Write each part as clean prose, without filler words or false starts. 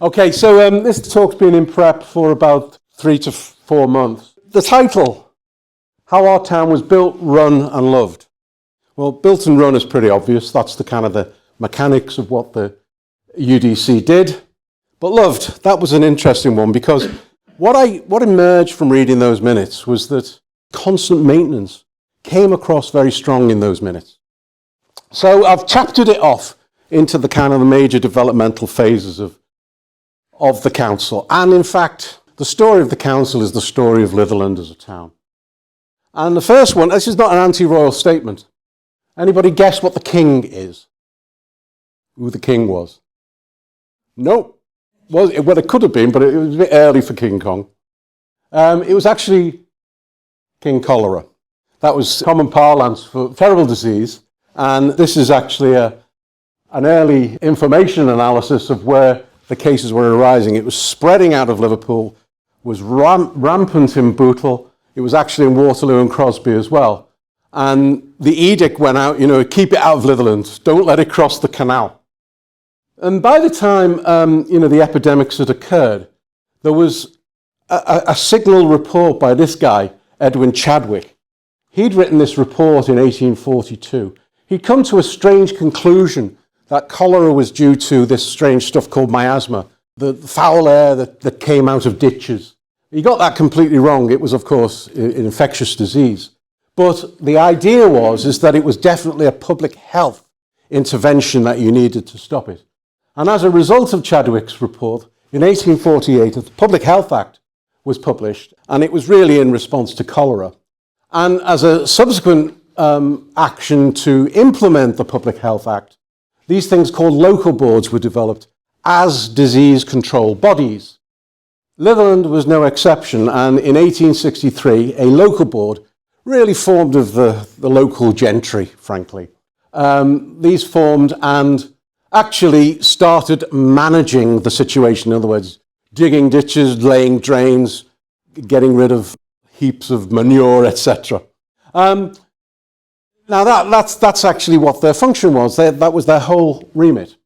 Okay, so this talk's been in prep for about 3 to 4 months. The title, How Our Town Was Built, Run and Loved. Well, built and run is pretty obvious. That's the kind of the mechanics of what the UDC did. But loved, that was an interesting one, because what emerged from reading those minutes was that constant maintenance came across very strong in those minutes. So I've chaptered it off into the kind of the major developmental phases of the council. And in fact, the story of the council is the story of Litherland as a town. And the first one, this is not an anti-royal statement. Anybody guess what the king is? Who the king was? No. Well, it could have been, but it was a bit early for King Kong. It was actually King Cholera. That was common parlance for terrible disease. And this is actually an early information analysis of where the cases were arising. It was spreading out of Liverpool, was rampant in Bootle. It was actually in Waterloo and Crosby as well. And the edict went out, keep it out of Litherland. Don't let it cross the canal. And by the time, the epidemics had occurred, there was a signal report by this guy, Edwin Chadwick. He'd written this report in 1842. He'd come to a strange conclusion that cholera was due to this strange stuff called miasma, the foul air that came out of ditches. He got that completely wrong. It was, of course, an infectious disease. But the idea is that it was definitely a public health intervention that you needed to stop it. And as a result of Chadwick's report, in 1848, the Public Health Act was published, and it was really in response to cholera. And as a subsequent action to implement the Public Health Act, these things called local boards were developed as disease control bodies. Litherland was no exception, and in 1863, a local board really formed of the local gentry, frankly. These formed and actually started managing the situation. In other words, digging ditches, laying drains, getting rid of heaps of manure, etc. Now that's actually what their function was. That was their whole remit.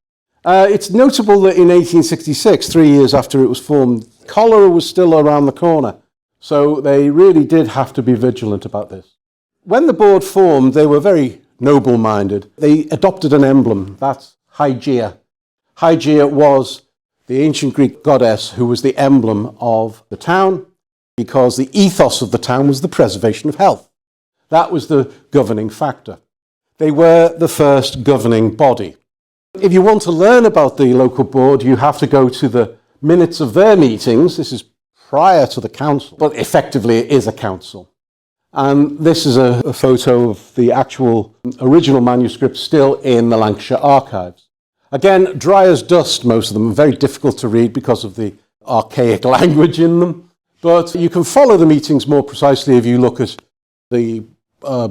It's notable that in 1866, 3 years after it was formed, cholera was still around the corner. So they really did have to be vigilant about this. When the board formed, they were very noble-minded. They adopted an emblem. That's Hygeia. Hygeia was the ancient Greek goddess who was the emblem of the town, because the ethos of the town was the preservation of health. That was the governing factor. They were the first governing body. If you want to learn about the local board, you have to go to the minutes of their meetings. This is prior to the council, but effectively it is a council. And this is a photo of the actual original manuscript still in the Lancashire archives. Again, dry as dust, most of them, very difficult to read because of the archaic language in them. But you can follow the meetings more precisely if you look at the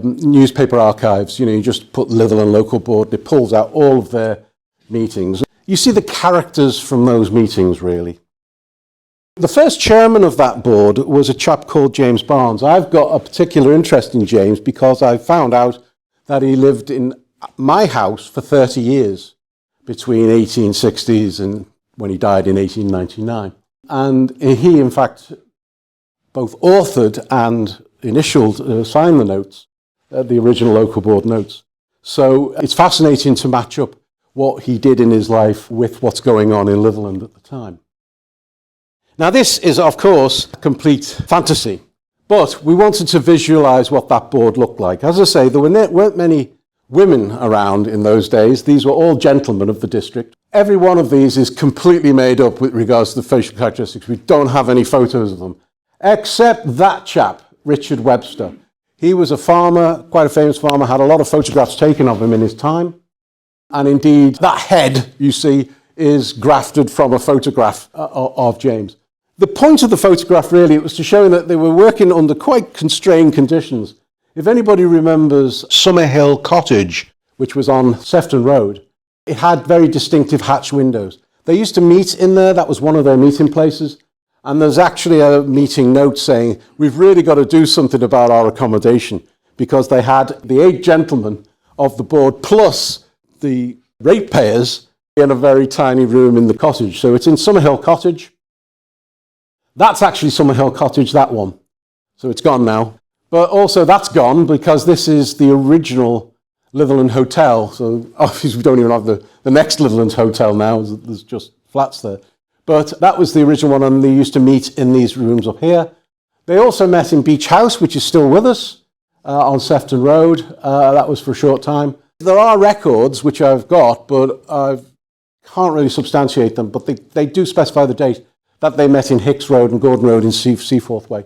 newspaper archives. You just put Litherland Local Board, it pulls out all of their meetings. You see the characters from those meetings, really. The first chairman of that board was a chap called James Barnes. I've got a particular interest in James because I found out that he lived in my house for 30 years between 1860s and when he died in 1899. And he, in fact, both authored and initialed, signed the notes, the original local board notes. So it's fascinating to match up what he did in his life with what's going on in Litherland at the time. Now this is, of course, a complete fantasy, but we wanted to visualize what that board looked like. As I say, there weren't many women around in those days. These were all gentlemen of the district. Every one of these is completely made up with regards to the facial characteristics. We don't have any photos of them, except that chap, Richard Webster. He was a farmer, quite a famous farmer, had a lot of photographs taken of him in his time. And indeed, that head, you see, is grafted from a photograph of James. The point of the photograph, really, it was to show that they were working under quite constrained conditions. If anybody remembers Summerhill Cottage, which was on Sefton Road, it had very distinctive hatch windows. They used to meet in there. That was one of their meeting places. And there's actually a meeting note saying, we've really got to do something about our accommodation, because they had the 8 gentlemen of the board plus the ratepayers in a very tiny room in the cottage. So it's in Summerhill Cottage. That's actually Summerhill Cottage, that one. So it's gone now. But also that's gone because this is the original Litherland Hotel. So obviously we don't even have the next Litherland Hotel now. There's just flats there. But that was the original one, and they used to meet in these rooms up here. They also met in Beach House, which is still with us, on Sefton Road. That was for a short time. There are records, which I've got, but I can't really substantiate them, but they do specify the date that they met in Hicks Road and Gordon Road in Seaforth Way.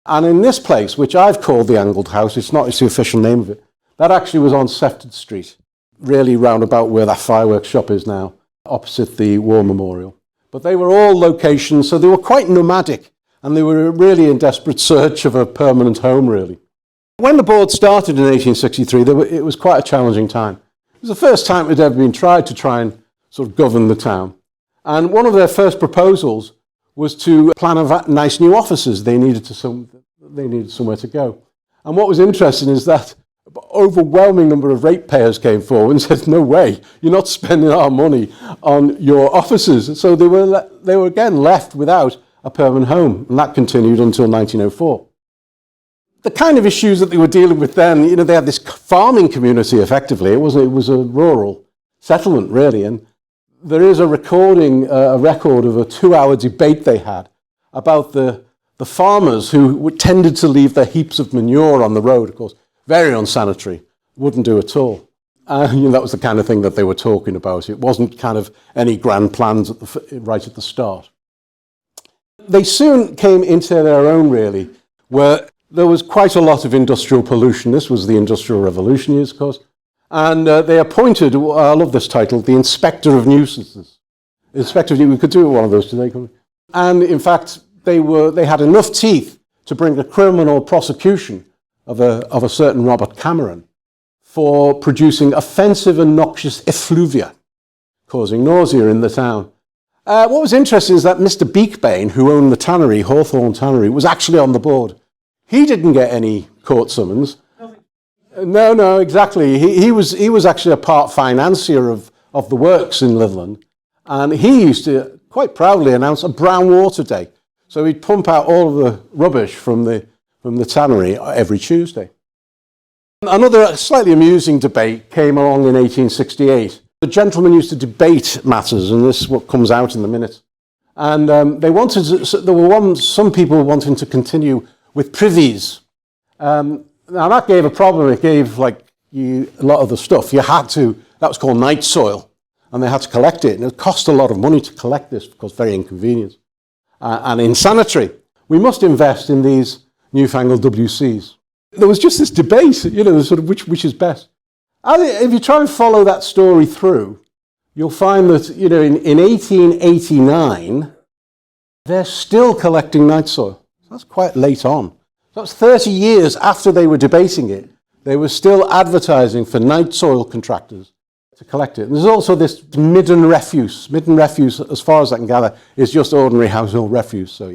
And in this place, which I've called the Angled House, it's the official name of it, that actually was on Sefton Street, really round about where that fireworks shop is now, opposite the War Memorial. But they were all locations, so they were quite nomadic, and they were really in desperate search of a permanent home, really. When the board started in 1863, it was quite a challenging time. It was the first time it had ever been tried to try and sort of govern the town. And one of their first proposals was to plan a nice new offices. They needed somewhere to go. And what was interesting is that an overwhelming number of ratepayers came forward and said, no way, you're not spending our money on your offices. So they were again left without a permanent home, and that continued until 1904. The kind of issues that they were dealing with then, they had this farming community effectively. It was a rural settlement, really, and there is a record of a 2-hour debate they had about the farmers who tended to leave their heaps of manure on the road, of course, very unsanitary, wouldn't do at all. That was the kind of thing that they were talking about. It wasn't kind of any grand plans right at the start. They soon came into their own, really, where there was quite a lot of industrial pollution. This was the Industrial Revolution years, of course. And they appointed, I love this title, the Inspector of Nuisances. Inspector of Nuisances, we could do one of those today, couldn't we? And in fact, they had enough teeth to bring a criminal prosecution of a certain Robert Cameron for producing offensive and noxious effluvia, causing nausea in the town. What was interesting is that Mr. Beakbane, who owned the tannery, Hawthorne Tannery, was actually on the board. He didn't get any court summons. No, exactly. He was actually a part financier of the works in Litherland, and he used to quite proudly announce a brown water day. So he'd pump out all of the rubbish from the tannery every Tuesday. Another slightly amusing debate came along in 1868. The gentlemen used to debate matters, and this is what comes out in the minutes. And there were some people wanting to continue with privies. Now that gave a problem. It gave a lot of the stuff. That was called night soil, and they had to collect it. And it cost a lot of money to collect this because very inconvenient and insanitary. We must invest in these newfangled WCs. There was just this debate, sort of which is best. And if you try and follow that story through, you'll find that, in 1889, they're still collecting night soil. That's quite late on. That's 30 years after they were debating it. They were still advertising for night soil contractors to collect it. And there's also this midden refuse. Midden refuse, as far as I can gather, is just ordinary household refuse. So,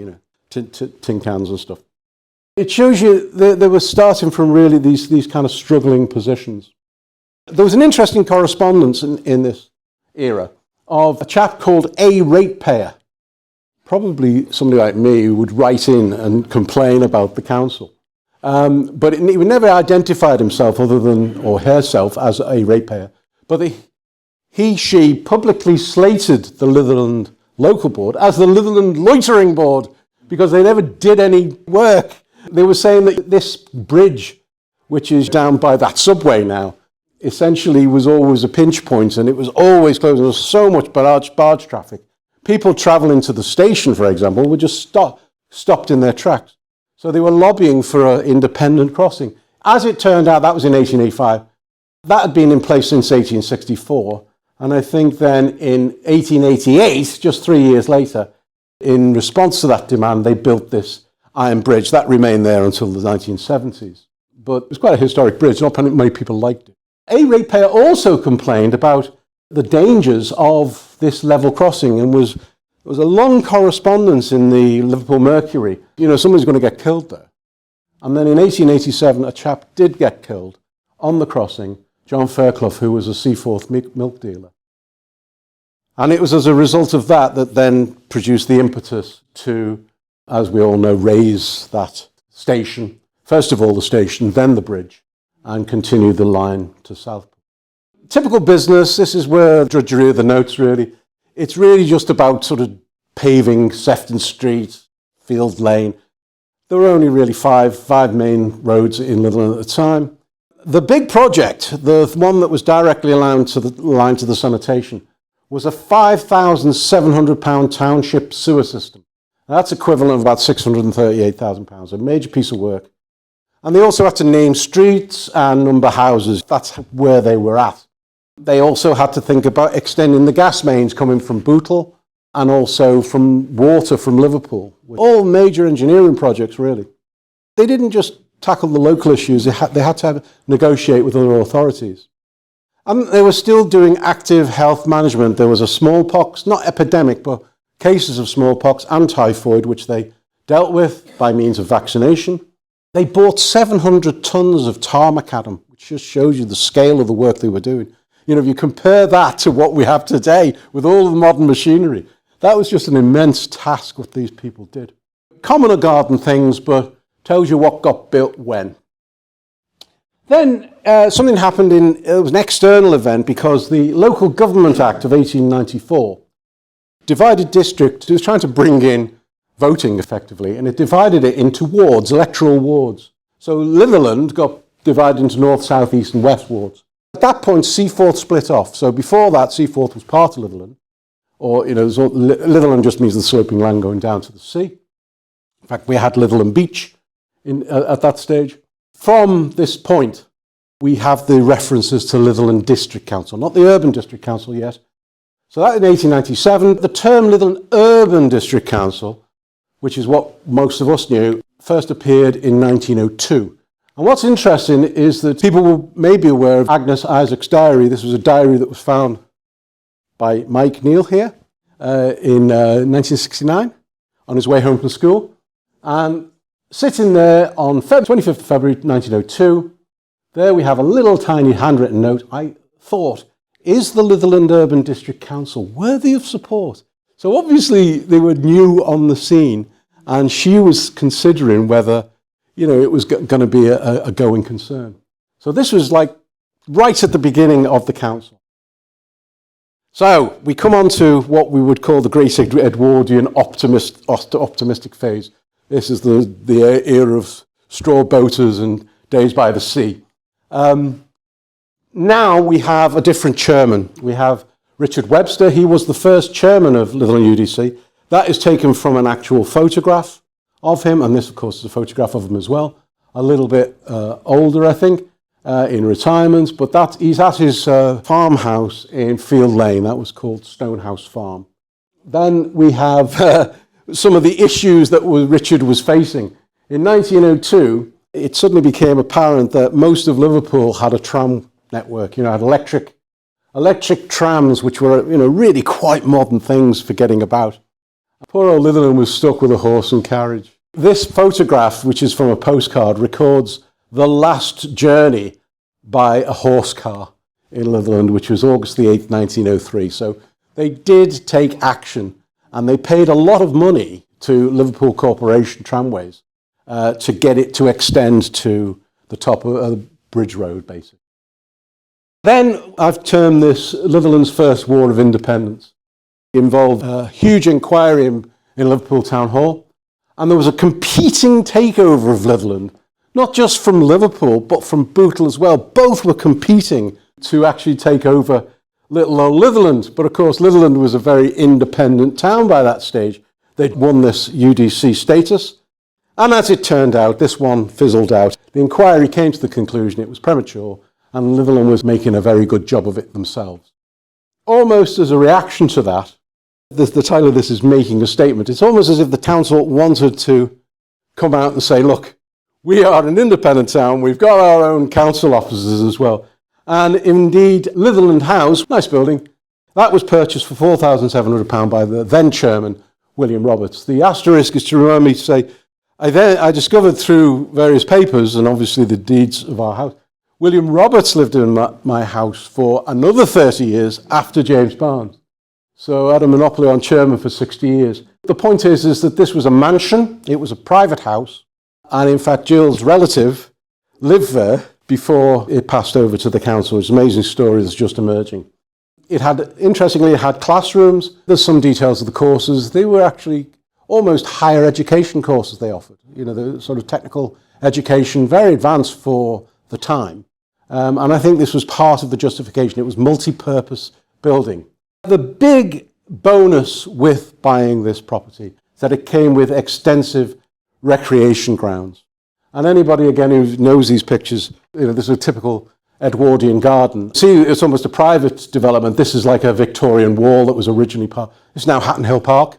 tin cans and stuff. It shows you they were starting from really these kind of struggling positions. There was an interesting correspondence in this era of a chap called A Ratepayer. Probably somebody like me who would write in and complain about the council. But he never identified himself or herself as a ratepayer. But she publicly slated the Litherland Local Board as the Litherland Loitering Board because they never did any work. They were saying that this bridge, which is down by that subway now, essentially was always a pinch point, and it was always closed. There was so much barge traffic. People travelling to the station, for example, were just stopped in their tracks. So they were lobbying for an independent crossing. As it turned out, that was in 1885. That had been in place since 1864. And I think then in 1888, just 3 years later, in response to that demand, they built this iron bridge. That remained there until the 1970s. But it was quite a historic bridge. Not many people liked it. A ratepayer also complained about the dangers of this level crossing, and there was a long correspondence in the Liverpool Mercury. Somebody's going to get killed there. And then in 1887, a chap did get killed on the crossing, John Fairclough, who was a Seaforth milk dealer. And it was as a result of that that then produced the impetus to, as we all know, raise that station. First of all the station, then the bridge, and continue the line to Southport. Typical business, this is where drudgery of the notes really. It's really just about sort of paving Sefton Street, Field Lane. There were only really five main roads in Litherland at the time. The big project, the one that was directly aligned to the sanitation, was a £5,700 township sewer system. That's equivalent of about £638,000, a major piece of work. And they also had to name streets and number houses. That's where they were at. They also had to think about extending the gas mains coming from Bootle and also from water from Liverpool. All major engineering projects, really. They didn't just tackle the local issues, they had to negotiate with other authorities. And they were still doing active health management. There was a smallpox, not epidemic, but cases of smallpox and typhoid, which they dealt with by means of vaccination. They bought 700 tons of tar macadam, which just shows you the scale of the work they were doing. You know, if you compare that to what we have today with all the modern machinery, that was just an immense task what these people did. Common garden things, but tells you what got built when. Then something happened it was an external event because the Local Government Act of 1894 divided district. It was trying to bring in voting effectively, and it divided it into wards, electoral wards. So Litherland got divided into north, south, east and west wards. At that point, Seaforth split off. So before that, Seaforth was part of Litherland. Or, you know, Litherland just means the sloping land going down to the sea. In fact, we had Litherland Beach at that stage. From this point, we have the references to Litherland District Council, not the Urban District Council yet. So that in 1897, the term Litherland Urban District Council, which is what most of us knew, first appeared in 1902. And what's interesting is that people may be aware of Agnes Isaac's diary. This was a diary that was found by Mike Neal here in 1969 on his way home from school. And sitting there on 25th of February 1902, there we have a little tiny handwritten note. I thought, is the Litherland Urban District Council worthy of support? So obviously they were new on the scene, and she was considering whether, you know, it was going to be a going concern. So this was like right at the beginning of the council. So we come on to what we would call the great Edwardian optimistic phase. This is the era of straw boaters and days by the sea. Now we have a different chairman. We have Richard Webster. He was the first chairman of Litherland UDC. That is taken from an actual photograph of him, and this, of course, is a photograph of him as well. A little bit older, I think, in retirement, but he's at his farmhouse in Field Lane. That was called Stonehouse Farm. Then we have some of the issues that Richard was facing. In 1902, it suddenly became apparent that most of Liverpool had a tram network, you know, had electric trams, which were, you know, really quite modern things for getting about. Poor old Litherland was stuck with a horse and carriage. This photograph, which is from a postcard, records the last journey by a horse car in Litherland, which was August the 8th, 1903. So they did take action, and they paid a lot of money to Liverpool Corporation Tramways to get it to extend to the top of the Bridge Road, basically. Then I've termed this Litherland's First War of Independence. It involved a huge inquiry in Liverpool Town Hall, and there was a competing takeover of Litherland, not just from Liverpool, but from Bootle as well. Both were competing to actually take over little old Litherland. But of course, Litherland was a very independent town by that stage. They'd won this UDC status. And as it turned out, this one fizzled out. The inquiry came to the conclusion it was premature, and Litherland was making a very good job of it themselves. Almost as a reaction to that, the title of this is Making a Statement. It's almost as if the council wanted to come out and say, look, we are an independent town, we've got our own council offices as well. And indeed, Litherland House, nice building, that was purchased for £4,700 by the then chairman, William Roberts. The asterisk is to remind me to say, I discovered through various papers, and obviously the deeds of our house, William Roberts lived in my house for another 30 years after James Barnes. So I had a monopoly on chairman for 60 years. The point is that this was a mansion, it was a private house, and in fact Jill's relative lived there before it passed over to the council. It's an amazing story that's just emerging. It had, interestingly, it had classrooms. There's some details of the courses. They were actually almost higher education courses they offered. You know, the sort of technical education, very advanced for the time. And I think this was part of the justification. It was multi-purpose building. The big bonus with buying this property is that it came with extensive recreation grounds. And anybody, again, who knows these pictures, you know, this is a typical Edwardian garden. See, it's almost a private development. This is like a Victorian wall that was originally part. It's now Hatton Hill Park.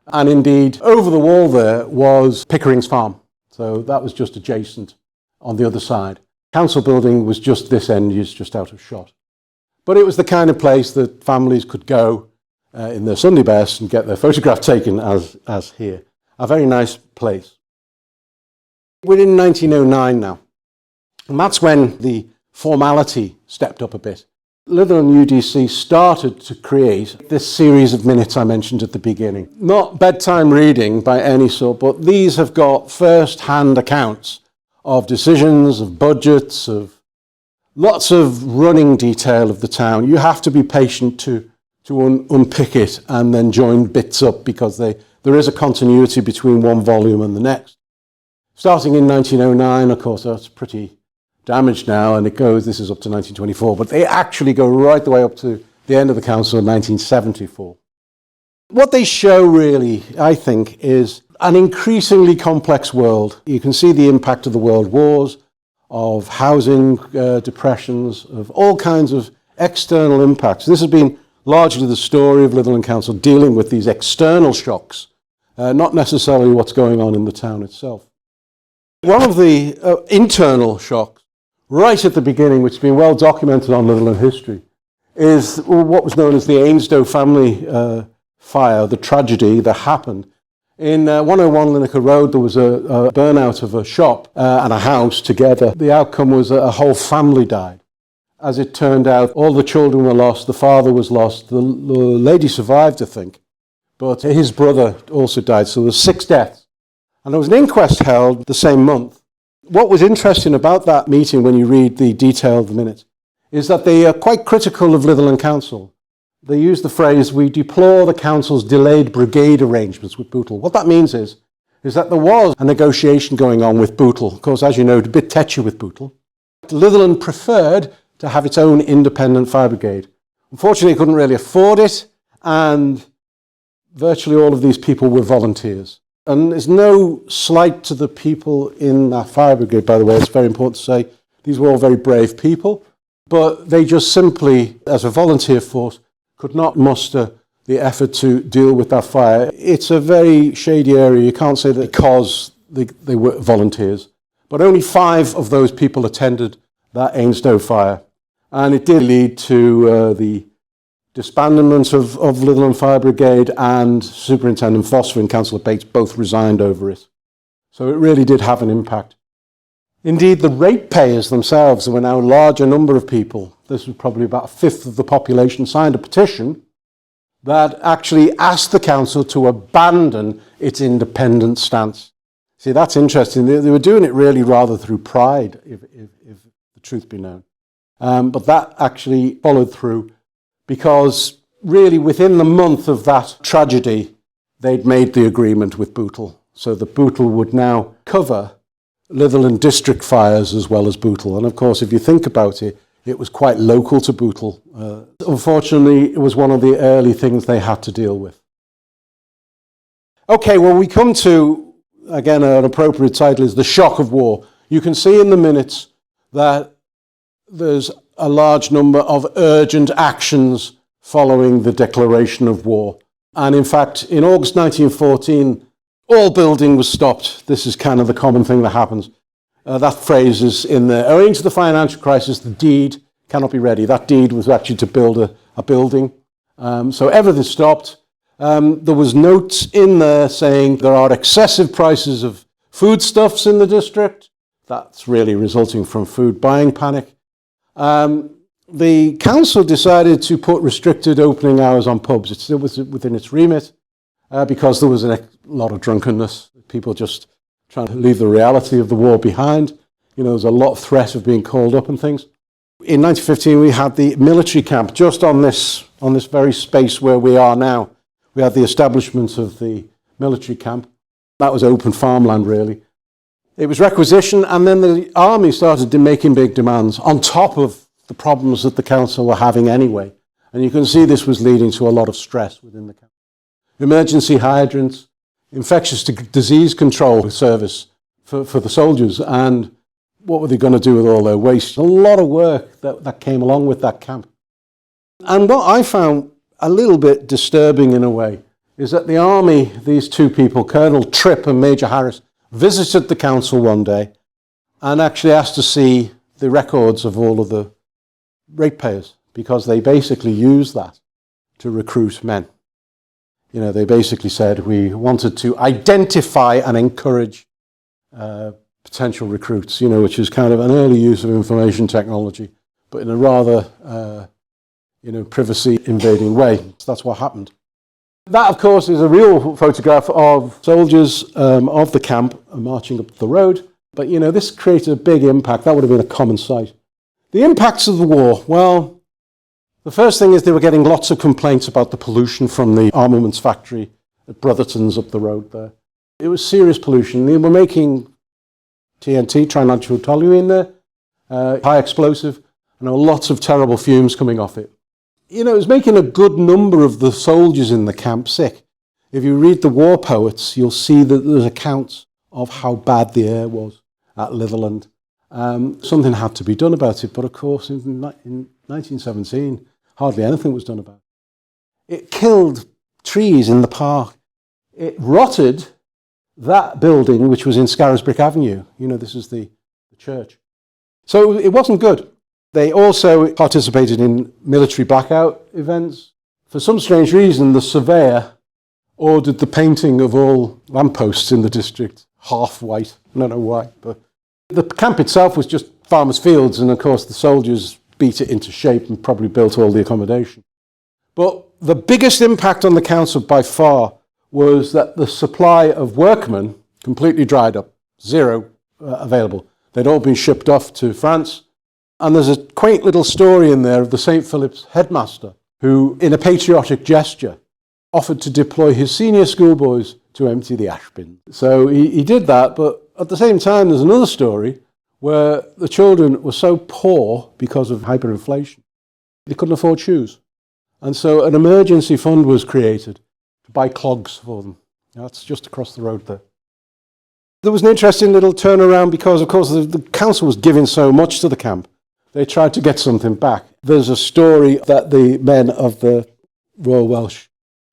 And indeed, over the wall there was Pickering's farm. So that was just adjacent on the other side. Council building was just this end, just out of shot. But it was the kind of place that families could go in their Sunday best and get their photograph taken as here. A very nice place. We're in 1909 now. And that's when the formality stepped up a bit. Litherland UDC started to create this series of minutes I mentioned at the beginning. Not bedtime reading by any sort, but these have got first-hand accounts of decisions, of budgets, of lots of running detail of the town. You have to be patient to unpick it and then join bits up because there is a continuity between one volume and the next. Starting in 1909, of course, that's pretty damaged now, and this is up to 1924, but they actually go right the way up to the end of the council in 1974. What they show really, I think, is an increasingly complex world. You can see the impact of the world wars, of housing depressions, of all kinds of external impacts. This has been largely the story of Litherland Council, dealing with these external shocks, not necessarily what's going on in the town itself. One of the internal shocks, right at the beginning, which has been well documented on Litherland history, is what was known as the Ainsdow family fire, the tragedy that happened. In 101 Lineker Road, there was a burnout of a shop and a house together. The outcome was that a whole family died. As it turned out, all the children were lost, the father was lost, the lady survived, I think, but his brother also died, so there were 6 deaths. And there was an inquest held the same month. What was interesting about that meeting, when you read the detailed minutes, is that they are quite critical of Litherland Council. They use the phrase, "We deplore the council's delayed brigade arrangements with Bootle." What that means is that there was a negotiation going on with Bootle. Of course, as you know, it's a bit tetchy with Bootle. Litherland preferred to have its own independent fire brigade. Unfortunately, it couldn't really afford it, and virtually all of these people were volunteers. And there's no slight to the people in that fire brigade, by the way. It's very important to say these were all very brave people, but they just simply, as a volunteer force, could not muster the effort to deal with that fire. It's a very shady area. You can't say that because they were volunteers. But only 5 of those people attended that Ainsdow fire. And it did lead to the disbandment of Litherland Fire Brigade, and Superintendent Foster and Councillor Bates both resigned over it. So it really did have an impact. Indeed, the ratepayers themselves, there were now a larger number of people, this was probably about 1/5 of the population, signed a petition that actually asked the council to abandon its independent stance. See, that's interesting. They were doing it really rather through pride, if the truth be known. But that actually followed through, because really within the month of that tragedy, they'd made the agreement with Bootle. So that Bootle would now cover Litherland district fires as well as Bootle. And of course, if you think about it, it was quite local to Bootle. Unfortunately, it was one of the early things they had to deal with. Okay, well, we come to, again, an appropriate title is The Shock of War. You can see in the minutes that there's a large number of urgent actions following the declaration of war. And in fact, in August 1914, all building was stopped. This is kind of the common thing that happens. That phrase is in there. Owing to the financial crisis, the deed cannot be ready. That deed was actually to build a building. So everything stopped. There was notes in there saying there are excessive prices of foodstuffs in the district. That's really resulting from food buying panic. the council decided to put restricted opening hours on pubs. It still was within its remit because there was a lot of drunkenness, people just trying to leave the reality of the war behind. There was a lot of threat of being called up and things. In 1915, we had the military camp just on this very space where we are now. We had the establishment of the military camp. That was open farmland, really. It was requisitioned, and then the army started making big demands on top of the problems that the council were having anyway. And you can see this was leading to a lot of stress within the camp. Emergency hydrants, infectious disease control service for the soldiers, and what were they going to do with all their waste? A lot of work that came along with that camp. And what I found a little bit disturbing in a way is that the army, these two people, Colonel Tripp and Major Harris, visited the council one day and actually asked to see the records of all of the ratepayers, because they basically used that to recruit men. They basically said we wanted to identify and encourage potential recruits, which is kind of an early use of information technology, but in a rather, privacy invading way. So that's what happened. That, of course, is a real photograph of soldiers of the camp marching up the road. But, this created a big impact. That would have been a common sight. The impacts of the war, well, the first thing is they were getting lots of complaints about the pollution from the armaments factory at Brotherton's up the road there. It was serious pollution. They were making TNT, trinitrotoluene there, high explosive, and there were lots of terrible fumes coming off it. It was making a good number of the soldiers in the camp sick. If you read the war poets, you'll see that there's accounts of how bad the air was at Litherland. Something had to be done about it, but of course in 1917, hardly anything was done about it. It killed trees in the park. It rotted that building, which was in Scarisbrick Avenue. This is the church. So it wasn't good. They also participated in military blackout events. For some strange reason, the surveyor ordered the painting of all lampposts in the district half white. I don't know why, but the camp itself was just farmers' fields, and of course the soldiers beat it into shape and probably built all the accommodation. But the biggest impact on the council by far was that the supply of workmen completely dried up, zero available. They'd all been shipped off to France. And there's a quaint little story in there of the St. Philip's headmaster who, in a patriotic gesture, offered to deploy his senior schoolboys to empty the ash bin. So he did that, but at the same time there's another story where the children were so poor because of hyperinflation, they couldn't afford shoes. And so an emergency fund was created to buy clogs for them. That's just across the road there. There was an interesting little turnaround because, of course, the council was giving so much to the camp. They tried to get something back. There's a story that the men of the Royal Welsh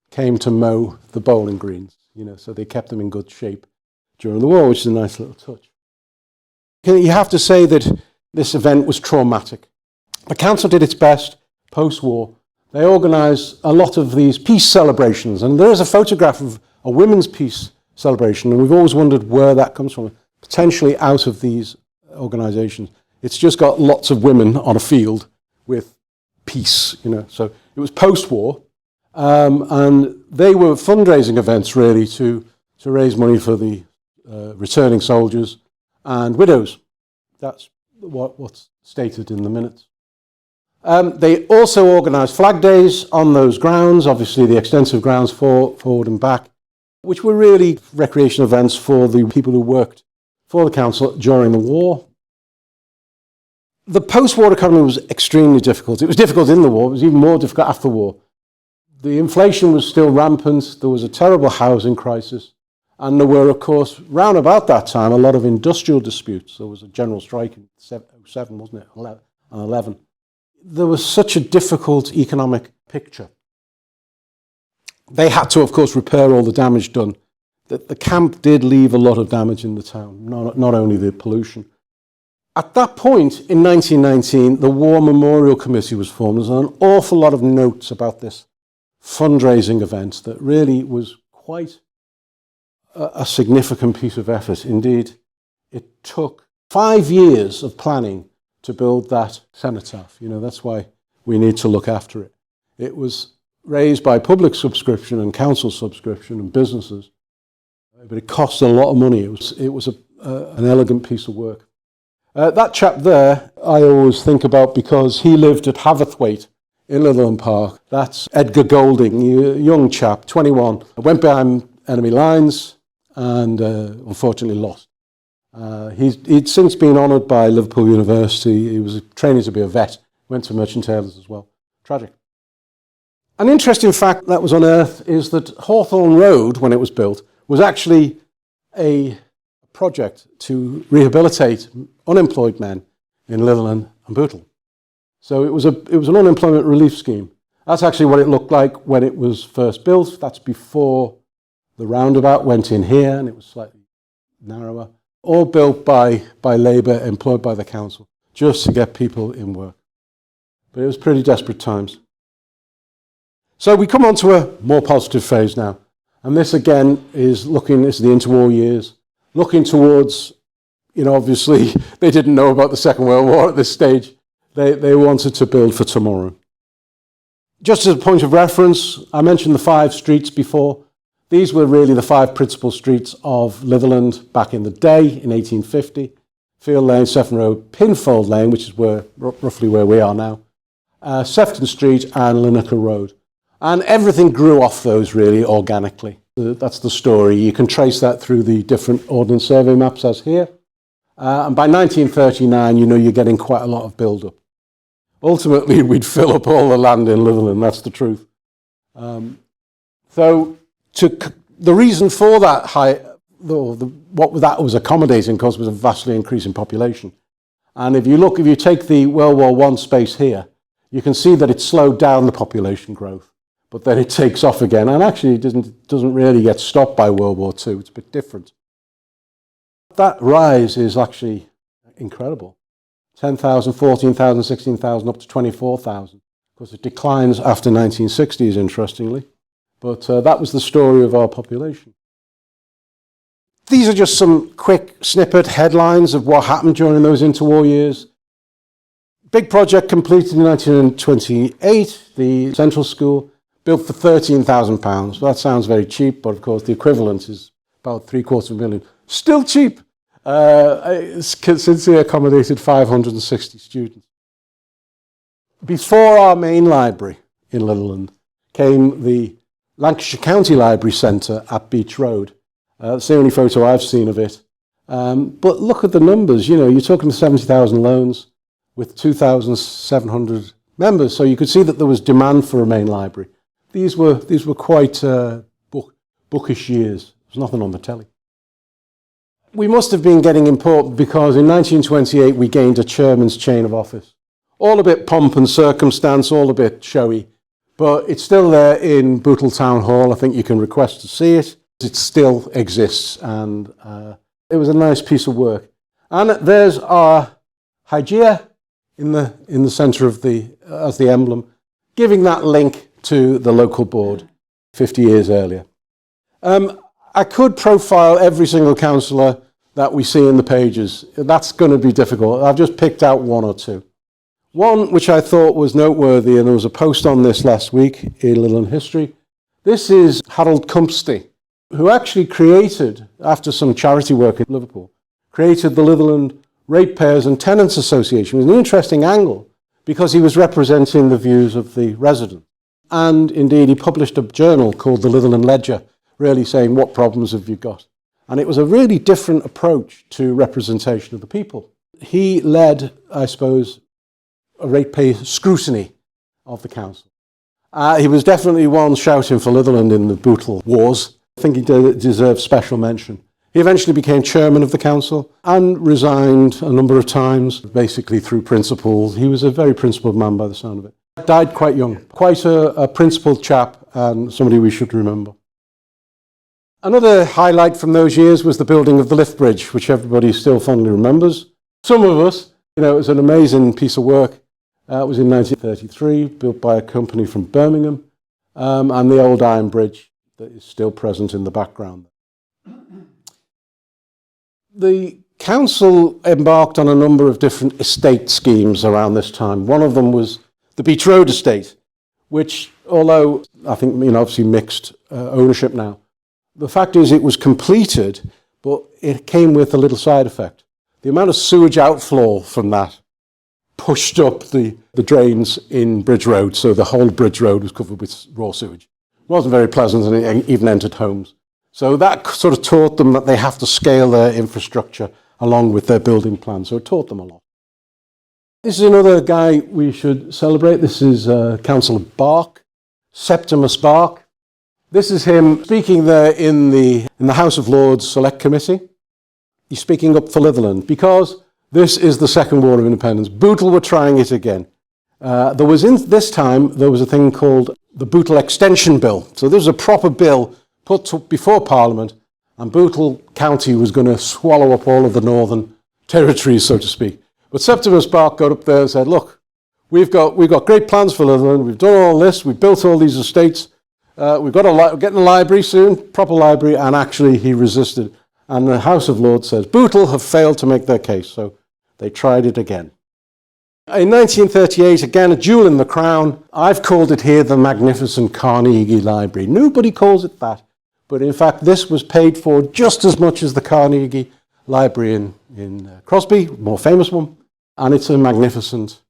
came to mow the bowling greens, so they kept them in good shape during the war, which is a nice little touch. You have to say that this event was traumatic. The council did its best post-war. They organised a lot of these peace celebrations, and there is a photograph of a women's peace celebration, and we've always wondered where that comes from, potentially out of these organisations. It's just got lots of women on a field with peace, So it was post-war, and they were fundraising events really to raise money for the returning soldiers and widows. That's what's stated in the minutes. They also organised flag days on those grounds, obviously the extensive grounds forward and back, which were really recreation events for the people who worked for the council during the war. The post-war economy was extremely difficult. It was difficult in the war. It was even more difficult after the war. The inflation was still rampant. There was a terrible housing crisis. And there were, of course, round about that time, a lot of industrial disputes. There was a general strike in 2007, wasn't it? 11. There was such a difficult economic picture. They had to, of course, repair all the damage done. The camp did leave a lot of damage in the town, not only the pollution. At that point, in 1919, the War Memorial Committee was formed. There's an awful lot of notes about this fundraising event that really was quite a significant piece of effort. Indeed, it took 5 years of planning to build that cenotaph. You know, that's why we need to look after it. It was raised by public subscription and council subscription and businesses, but it cost a lot of money. It was an elegant piece of work. That chap there, I always think about because he lived at Haverthwaite in Litherland Park. That's Edgar Golding, a young chap, 21. Went behind enemy lines and unfortunately lost. He'd since been honoured by Liverpool University. He was training to be a vet. Went to Merchant Taylors as well. Tragic. An interesting fact that was unearthed is that Hawthorne Road, when it was built, was actually a project to rehabilitate unemployed men in Liverpool and Bootle. So it was an unemployment relief scheme. That's actually what it looked like when it was first built. That's before the roundabout went in here, and it was slightly narrower. All built by labour employed by the council, just to get people in work. But it was pretty desperate times. So we come on to a more positive phase now. And this again is the interwar years, looking towards, you know, obviously they didn't know about the Second World War at this stage. They wanted to build for tomorrow. Just as a point of reference, I mentioned the 5 streets before. These were really the 5 principal streets of Litherland back in the day, in 1850. Field Lane, Sefton Road, Pinfold Lane, which is roughly where we are now, Sefton Street and Linacre Road. And everything grew off those really organically. That's the story. You can trace that through the different Ordnance Survey maps as here. And by 1939, you know, you're getting quite a lot of build-up. Ultimately, we'd fill up all the land in Litherland, that's the truth. So the reason for that what that was accommodating, of course, was a vastly increasing population. And if you take the World War I space here, you can see that it slowed down the population growth. But then it takes off again, and actually it doesn't really get stopped by World War II. It's a bit different. That rise is actually incredible. 10,000, 14,000, 16,000, up to 24,000. Of course, it declines after 1960s, interestingly. But that was the story of our population. These are just some quick snippet headlines of what happened during those interwar years. Big project completed in 1928, the Central School. Built for £13,000. Well, that sounds very cheap, but of course the equivalent is about £750,000. Still cheap, since they accommodated 560 students. Before our main library in Litherland came the Lancashire County Library Centre at Beach Road. That's the only photo I've seen of it. But look at the numbers. You know, you're talking 70,000 loans with 2,700 members. So you could see that there was demand for a main library. These were quite bookish years. There was nothing on the telly. We must have been getting important because in 1928 we gained a chairman's chain of office. All a bit pomp and circumstance, all a bit showy. But it's still there in Bootle Town Hall. I think you can request to see it. It still exists, and it was a nice piece of work. And there's our Hygeia in the centre of as the emblem, giving that link to the local board 50 years earlier. I could profile every single councillor that we see in the pages. That's going to be difficult. I've just picked out 1 or 2. One which I thought was noteworthy, and there was a post on this last week in Litherland History. This is Harold Cumpsty, who actually created, after some charity work in Liverpool, created the Litherland Ratepayers and Tenants Association. It was an interesting angle because he was representing the views of the residents. And indeed, he published a journal called the Litherland Ledger, really saying, what problems have you got? And it was a really different approach to representation of the people. He led, I suppose, a ratepayer scrutiny of the council. He was definitely one shouting for Litherland in the Bootle wars. I think he deserves special mention. He eventually became chairman of the council and resigned a number of times, basically through principle. He was a very principled man by the sound of it. Died quite young, quite a principled chap and somebody we should remember. Another highlight from those years was the building of the lift bridge, which everybody still fondly remembers. Some of us, you know, it was an amazing piece of work. It was in 1933, built by a company from Birmingham, and the old iron bridge that is still present in the background. The council embarked on a number of different estate schemes around this time. One of them was the Beach Road estate, which, although I think, obviously mixed ownership now, the fact is it was completed, but it came with a little side effect. The amount of sewage outflow from that pushed up the drains in Bridge Road, so the whole Bridge Road was covered with raw sewage. It wasn't very pleasant, and it even entered homes. So that sort of taught them that they have to scale their infrastructure along with their building plan. So it taught them a lot. This is another guy we should celebrate. This is Councillor Bark, Septimus Bark. This is him speaking there in the House of Lords Select Committee. He's speaking up for Litherland because this is the Second War of Independence. Bootle were trying it again. This time there was a thing called the Bootle Extension Bill. So this was a proper bill put before Parliament, and Bootle County was going to swallow up all of the northern territories, so to speak. But Septimus Bark got up there and said, look, we've got great plans for Litherland. We've done all this. We've built all these estates. We're getting a library soon, proper library, and actually he resisted. And the House of Lords says, Bootle have failed to make their case, so they tried it again. In 1938, again, a jewel in the crown. I've called it here the magnificent Carnegie Library. Nobody calls it that. But in fact, this was paid for just as much as the Carnegie Library in Crosby, more famous one. And it's a magnificent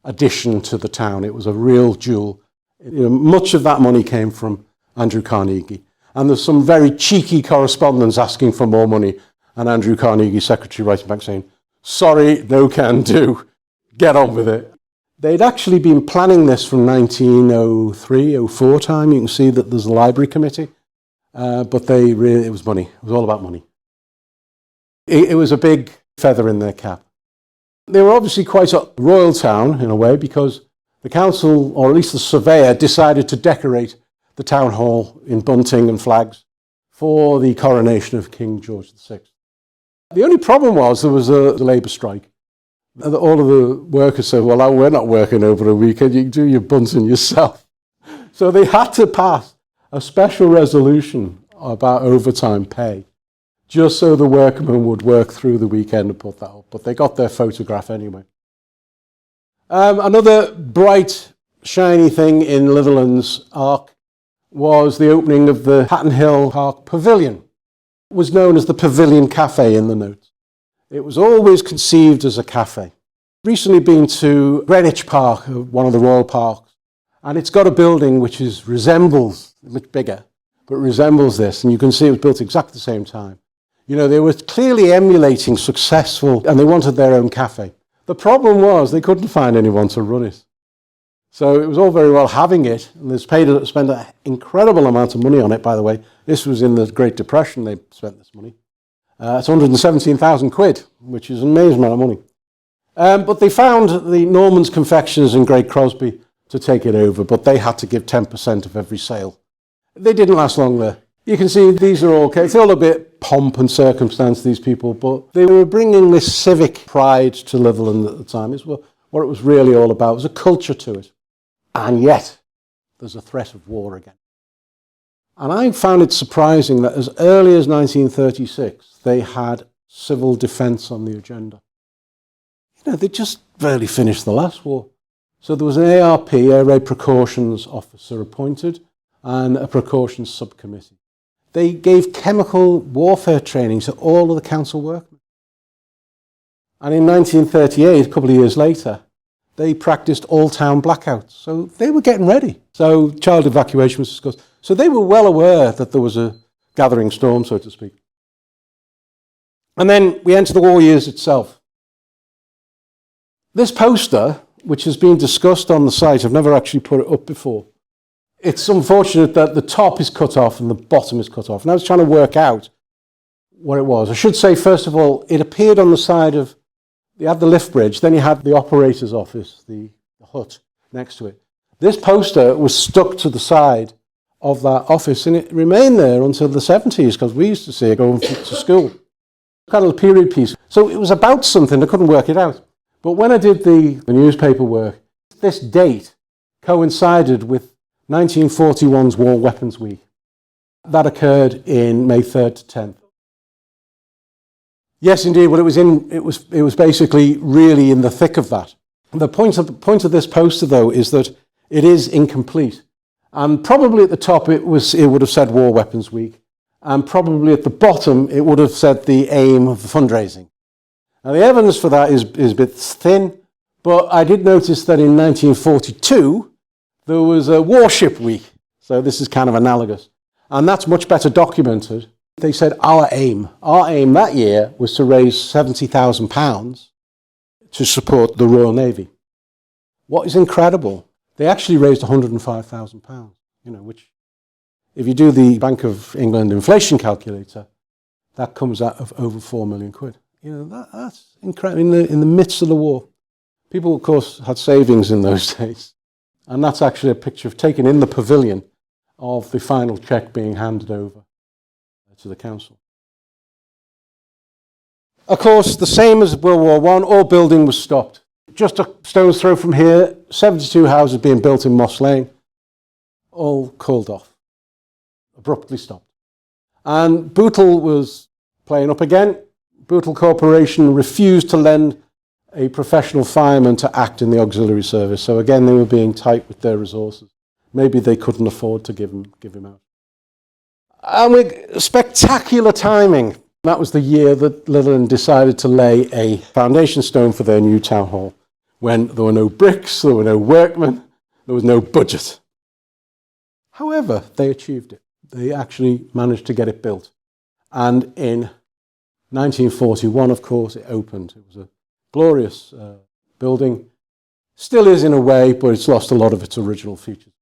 addition to the town. It was a real jewel. Much of that money came from Andrew Carnegie. And there's some very cheeky correspondence asking for more money. And Andrew Carnegie's secretary writing back saying, sorry, no can do. Get on with it. They'd actually been planning this from 1903, 04 time. You can see that there's a library committee. But it was money. It was all about money. It was a big feather in their cap. They were obviously quite a royal town in a way because the council, or at least the surveyor, decided to decorate the town hall in bunting and flags for the coronation of King George VI. The only problem was there was a labour strike. All of the workers said, well, we're not working over a weekend, you can do your bunting yourself. So they had to pass a special resolution about overtime pay, just so the workmen would work through the weekend and put that up. But they got their photograph anyway. Another bright, shiny thing in Litherland's arc was the opening of the Hatton Hill Park Pavilion. It was known as the Pavilion Cafe in the notes. It was always conceived as a cafe. Recently been to Greenwich Park, one of the royal parks, and it's got a building which resembles, much bigger, but resembles this, and you can see it was built exactly the same time. They were clearly emulating successful, and they wanted their own cafe. The problem was they couldn't find anyone to run it. So it was all very well having it, and they spent an incredible amount of money on it, by the way. This was in the Great Depression they spent this money. It's 117,000 quid, which is an amazing amount of money. But they found the Norman's Confectioners in Great Crosby to take it over, but they had to give 10% of every sale. They didn't last long there. You can see these are all, it's all a bit pomp and circumstance, these people, but they were bringing this civic pride to Litherland at the time. It's what it was really all about. It was a culture to it. And yet, there's a threat of war again. And I found it surprising that as early as 1936, they had civil defence on the agenda. They just barely finished the last war. So there was an ARP, Air Raid Precautions Officer, appointed, and a precautions subcommittee. They gave chemical warfare training to all of the council workmen. And in 1938, a couple of years later, they practiced all-town blackouts. So they were getting ready. So child evacuation was discussed. So they were well aware that there was a gathering storm, so to speak. And then we enter the war years itself. This poster, which has been discussed on the site, I've never actually put it up before. It's unfortunate that the top is cut off and the bottom is cut off. And I was trying to work out what it was. I should say, first of all, it appeared on the side of, you had the lift bridge, then you had the operator's office, the hut next to it. This poster was stuck to the side of that office, and it remained there until the 70s, because we used to see it going to school. Kind of a period piece. So it was about something, I couldn't work it out. But when I did the newspaper work, this date coincided with 1941's War Weapons Week. That occurred in May 3rd to 10th. Yes, indeed. Well, it was basically really in the thick of that. The point of this poster, though, is that it is incomplete. And probably at the top it would have said War Weapons Week, and probably at the bottom it would have said the aim of the fundraising. Now the evidence for that is a bit thin, but I did notice that in 1942 there was a Warship Week, so this is kind of analogous, and that's much better documented. They said our aim that year was to raise £70,000 to support the Royal Navy. What is incredible, they actually raised £105,000, which, if you do the Bank of England inflation calculator, that comes out of over £4 million. That's incredible. In the midst of the war, people, of course, had savings in those days, and that's actually a picture taken in the pavilion of the final cheque being handed over to the council. Of course, the same as World War I, all building was stopped. Just a stone's throw from here, 72 houses being built in Moss Lane, all called off, abruptly stopped. And Bootle was playing up again. Bootle Corporation refused to lend a professional fireman to act in the auxiliary service. So again, they were being tight with their resources. Maybe they couldn't afford to give him out. And with spectacular timing, that was the year that Litherland decided to lay a foundation stone for their new town hall, when there were no bricks, there were no workmen, there was no budget. However, they achieved it. They actually managed to get it built. And in 1941, of course, it opened. It was a glorious building. Still is in a way, but it's lost a lot of its original features.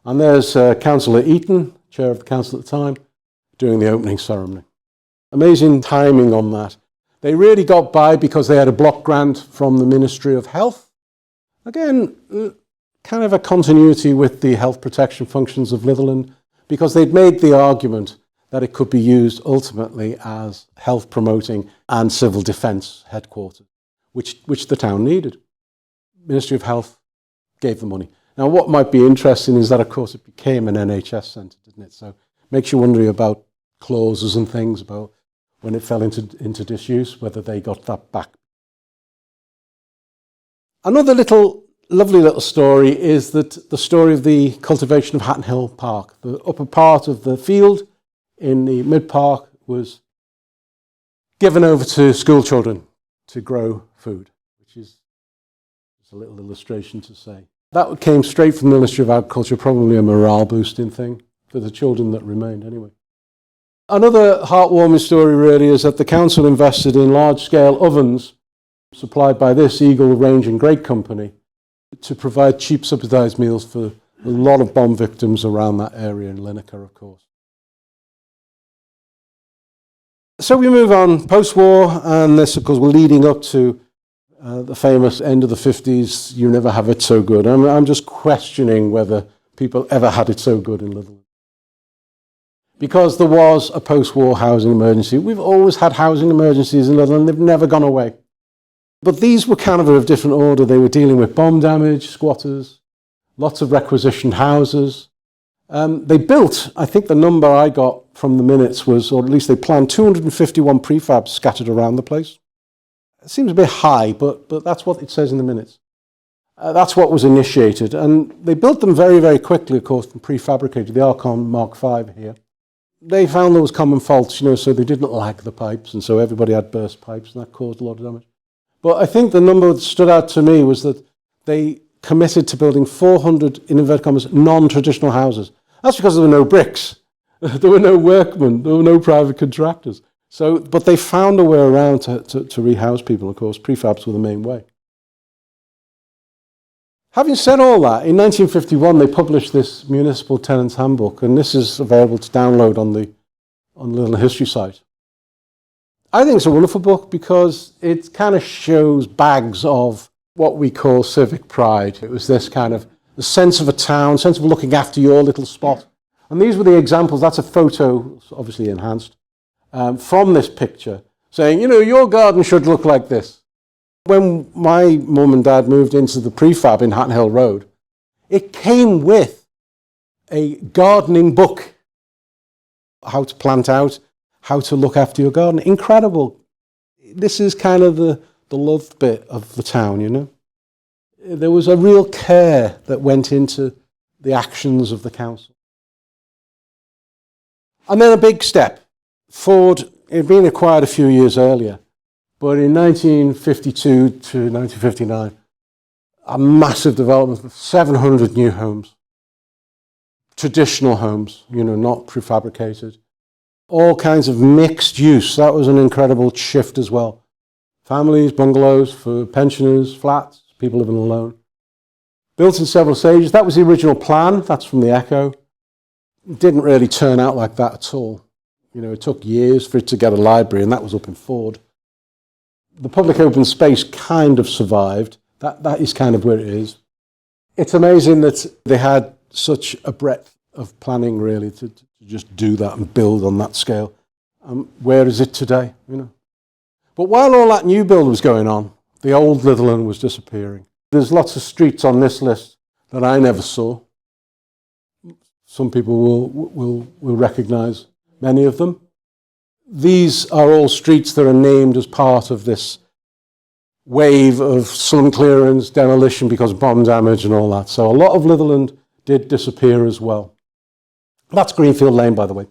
And there's Councillor Eaton, chair of the council at the time, doing the opening ceremony. Amazing timing on that. They really got by because they had a block grant from the Ministry of Health. Again, kind of a continuity with the health protection functions of Litherland, because they'd made the argument that it could be used ultimately as health promoting and civil defence headquarters, which the town needed. Ministry of Health gave the money. Now, what might be interesting is that, of course, it became an NHS centre, didn't it? So it makes you wonder about clauses and things about when it fell into disuse, whether they got that back. Another lovely little story is that the story of the cultivation of Hatton Hill Park. The upper part of the field in the mid-park was given over to school children to grow food, which is just a little illustration to say. That came straight from the Ministry of Agriculture, probably a morale-boosting thing for the children that remained anyway. Another heartwarming story really is that the council invested in large-scale ovens supplied by this Eagle Range and Grape Company to provide cheap subsidised meals for a lot of bomb victims around that area in Lineker, of course. So we move on post-war, and this, of course, we're leading up to the famous end of the 50s, you never have it so good. I'm just questioning whether people ever had it so good in Litherland. Because there was a post-war housing emergency. We've always had housing emergencies in Litherland, they've never gone away. But these were kind of a different order. They were dealing with bomb damage, squatters, lots of requisitioned houses. They built, I think the number I got from the minutes was, or at least they planned 251 prefabs scattered around the place. It seems a bit high, but that's what it says in the minutes. That's what was initiated. And they built them very, very quickly, of course, from prefabricated, the Archon Mark V here. They found there was common faults, so they didn't lag the pipes, and so everybody had burst pipes, and that caused a lot of damage. But I think the number that stood out to me was that they committed to building 400, in inverted commas, non-traditional houses. That's because there were no bricks, there were no workmen, there were no private contractors. So, but they found a way around to rehouse people, of course. Prefabs were the main way. Having said all that, in 1951 they published this Municipal Tenants Handbook, and this is available to download on the Little History site. I think it's a wonderful book because it kind of shows bags of what we call civic pride. It was this kind of the sense of a town, sense of looking after your little spot. And these were the examples. That's a photo, obviously enhanced, from this picture, saying, your garden should look like this. When my mum and dad moved into the prefab in Hatton Hill Road, it came with a gardening book. How to plant out, how to look after your garden. Incredible This is kind of the loved bit of the town, you know. There was a real care that went into the actions of the council. And then a big step. Ford, it had been acquired a few years earlier, but in 1952 to 1959, a massive development of 700 new homes. Traditional homes, you know, not prefabricated. All kinds of mixed use. That was an incredible shift as well. Families, bungalows for pensioners, flats, people living alone. Built in several stages. That was the original plan. That's from the Echo. It didn't really turn out like that at all. You know, it took years for it to get a library, and that was up in Ford. The public open space kind of survived. That is kind of where it is. It's amazing that they had such a breadth of planning, really, to just do that and build on that scale. Where is it today, you know? But while all that new build was going on, the old Litherland was disappearing. There's lots of streets on this list that I never saw. Some people will recognise many of them. These are all streets that are named as part of this wave of slum clearance, demolition because of bomb damage and all that. So a lot of Litherland did disappear as well. That's Greenfield Lane, by the way.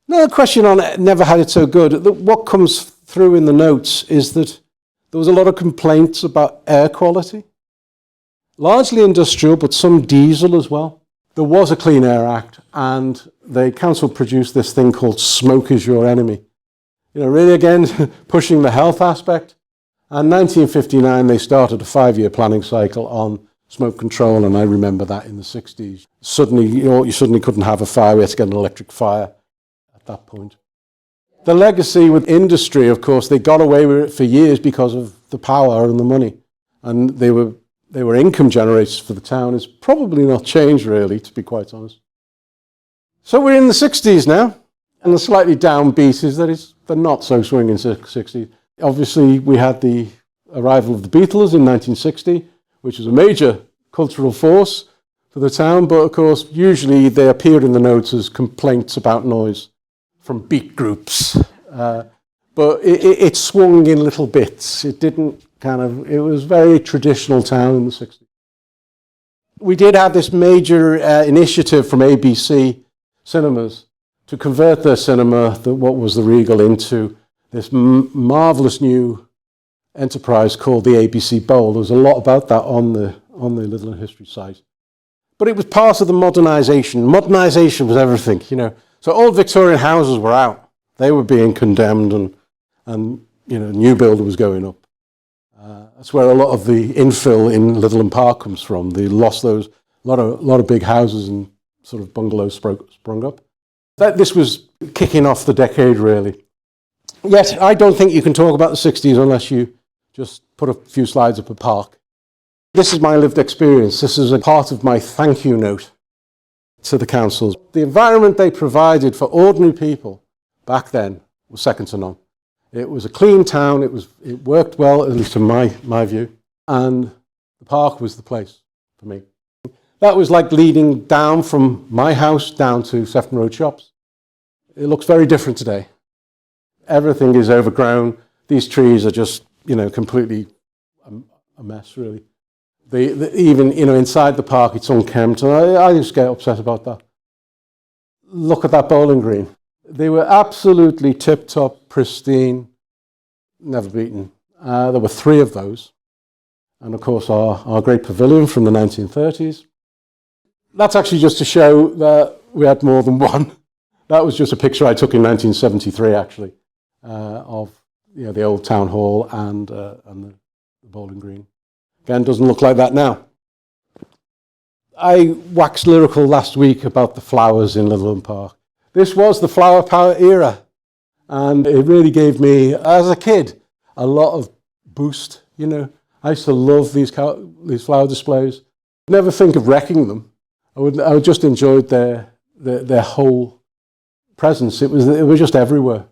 Another question on it, never had it so good. What comes through in the notes is that there was a lot of complaints about air quality. Largely industrial, but some diesel as well. There was a Clean Air Act, and the council produced this thing called Smoke is Your Enemy. You know, really again, pushing the health aspect. And 1959, they started a 5-year planning cycle on smoke control, and I remember that in the 60s. Suddenly, you suddenly couldn't have a fire. We had to get an electric fire at that point. The legacy with industry, of course, they got away with it for years because of the power and the money. And they were income generators for the town. It's probably not changed, really, to be quite honest. So we're in the 60s now, and the slightly downbeat is that they're not so swinging 60s. Obviously, we had the arrival of the Beatles in 1960, which was a major cultural force for the town, but of course, usually they appeared in the notes as complaints about noise from beat groups. But it swung in little bits. It didn't it was a very traditional town in the 60s. We did have this major initiative from ABC Cinemas to convert their cinema, what was the Regal, into this marvellous new enterprise called the ABC Bowl. There was a lot about that on the Litherland History site. But it was part of the modernisation. Modernisation was everything, you know. So old Victorian houses were out. They were being condemned, and you know, new build was going up. That's where a lot of the infill in Litherland Park comes from. They lost those, a lot of big houses and sort of bungalows sprung up. This was kicking off the decade, really. Yet, I don't think you can talk about the 60s unless you just put a few slides up a park. This is my lived experience. This is a part of my thank you note to the councils. The environment they provided for ordinary people back then was second to none. It was a clean town, it worked well, at least in my view, and the park was the place for me. That was like leading down from my house down to Sefton Road Shops. It looks very different today. Everything is overgrown. These trees are just, you know, completely a mess, really. Even, you know, inside the park, it's unkempt, and I just get upset about that. Look at that bowling green. They were absolutely tip-top, pristine, never beaten. There were 3 of those. And of course, our great pavilion from the 1930s. That's actually just to show that we had more than one. That was just a picture I took in 1973, actually, of, you know, the old town hall and the bowling green. Again, doesn't look like that now. I waxed lyrical last week about the flowers in Litherland Park. This was the flower power era, and it really gave me, as a kid, a lot of boost, you know. I used to love these flower displays. Never think of wrecking them. I just enjoyed their whole presence. It was just everywhere.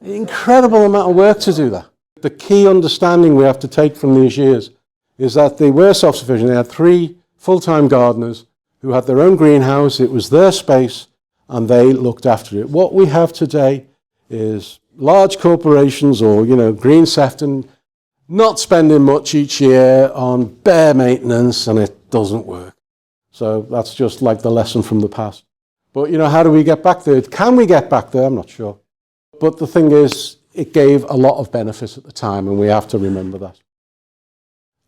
Incredible amount of work to do that. The key understanding we have to take from these years is that they were self-sufficient. They had 3 full-time gardeners who had their own greenhouse. It was their space, and they looked after it. What we have today is large corporations or, you know, Green Sefton not spending much each year on bare maintenance, and it doesn't work. So that's just like the lesson from the past. But, you know, how do we get back there? Can we get back there? I'm not sure. But the thing is, it gave a lot of benefits at the time, and we have to remember that.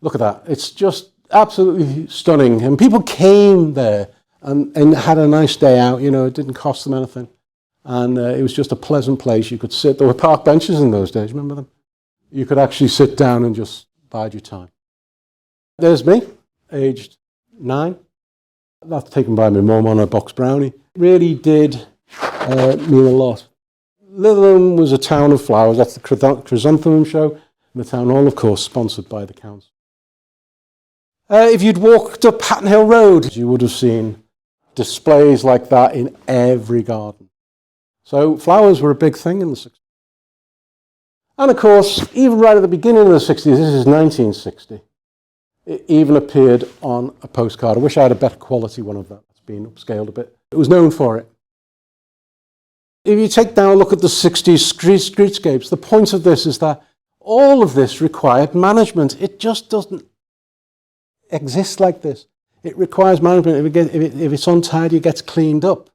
Look at that. It's just absolutely stunning. And people came there and had a nice day out. You know, it didn't cost them anything. And it was just a pleasant place. You could sit. There were park benches in those days, remember them? You could actually sit down and just bide your time. There's me, aged 9. That's taken by my mum on a box brownie. Really did mean a lot. Litherland was a town of flowers. That's the Chrysanthemum Show. And the town hall, of course, sponsored by the council. If you'd walked up Hatton Hill Road, you would have seen displays like that in every garden. So flowers were a big thing in the 60s. And of course, even right at the beginning of the 60s, this is 1960, it even appeared on a postcard. I wish I had a better quality one of that. It's been upscaled a bit. It was known for it. If you take down a look at the 60s streetscapes, the point of this is that all of this required management. It just doesn't exist like this. It requires management. If it's untidy, it gets cleaned up.